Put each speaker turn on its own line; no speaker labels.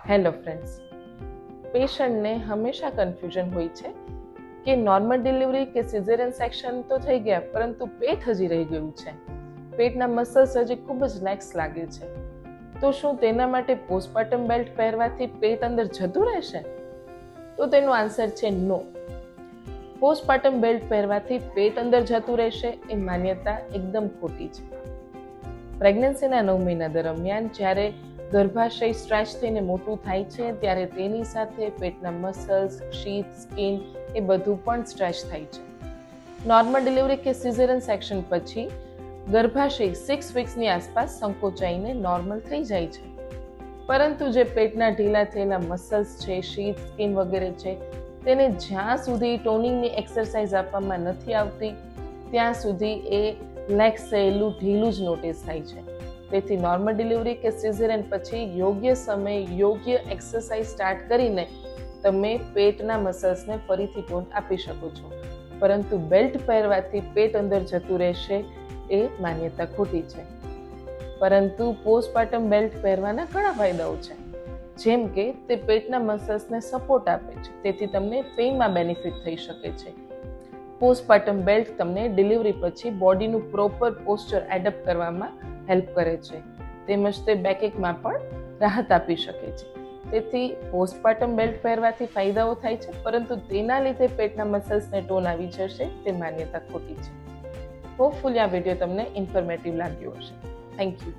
Hello friends, પેશન્ટને હંમેશા confusion હોય છે કે નોર્મલ ડિલિવરી કે સિઝેરિયન સેક્શન તો થઈ ગયા, પરંતુ પેટ હજી રહી ગયું છે. પેટના મસલ્સ હજી ખૂબ જ લેક્સ લાગે છે. તો શું તેના માટે પોસ્ટપાર્ટમ બેલ્ટ પહેરવાથી પેટ અંદર જતું રહેશે? તો તેનો આન્સર છે નો. પોસ્ટપાર્ટમ બેલ્ટ પહેરવાથી પેટ અંદર જતું રહેશે એ માન્યતા એકદમ ખોટી છે. પ્રેગ્નન્સીના 9 મહિના દરમિયાન જ્યારે ગર્ભાશય સ્ટ્રેચ થઈને મોટું થાય છે ત્યારે તેની સાથે પેટના મસલ્સ, શીથ, સ્કિન એ બધું પણ સ્ટ્રેચ થાય છે. નોર્મલ ડિલિવરી કે સિઝેરિયન સેક્શન પછી ગર્ભાશય 6 વીક્સની આસપાસ સંકોચાઈને નોર્મલ થઈ જાય છે. પરંતુ જે પેટના ઢીલા થયેલા મસલ્સ છે, શીથ, સ્કિન વગેરે છે, તેને જ્યાં સુધી ટોનિંગની એક્સરસાઇઝ આપવામાં નથી આવતી ત્યાં સુધી એ લેક્સ થયેલું ઢીલું જ નોટિસ થાય છે. તેથી નોર્મલ ડિલિવરી કે સિઝેરિયન પછી યોગ્ય સમયે યોગ્ય એક્સરસાઇઝ સ્ટાર્ટ કરીને તમે પેટના મસલ્સને ફરીથી ટોન આપી શકો છો. પરંતુ બેલ્ટ પહેરવાથી પેટ અંદર જતું રહેશે એ માન્યતા ખોટી છે. પરંતુ પોસ્ટપાર્ટમ બેલ્ટ પહેરવાના ઘણા ફાયદાઓ છે, જેમ કે તે પેટના મસલ્સને સપોર્ટ આપે છે, તેથી તમને પેઇનમાં બેનિફિટ થઈ શકે છે. પોસ્ટપાર્ટમ બેલ્ટ તમને ડિલિવરી પછી બોડીનું પ્રોપર પોસ્ચર એડપ્ટ કરવામાં હેલ્પ કરે છે, તેમજ તે બેકએકમાં પણ રાહત આપી શકે છે. તેથી પોસ્ટપાર્ટમ બેલ્ટ પહેરવાથી ફાયદાઓ થાય છે, પરંતુ તેના લીધે પેટના મસલ્સને ટોન આવી જશે તે માન્યતા ખોટી છે. હોપફુલી આ વિડીયો તમને ઇન્ફોર્મેટિવ લાગ્યો હશે. Thank you.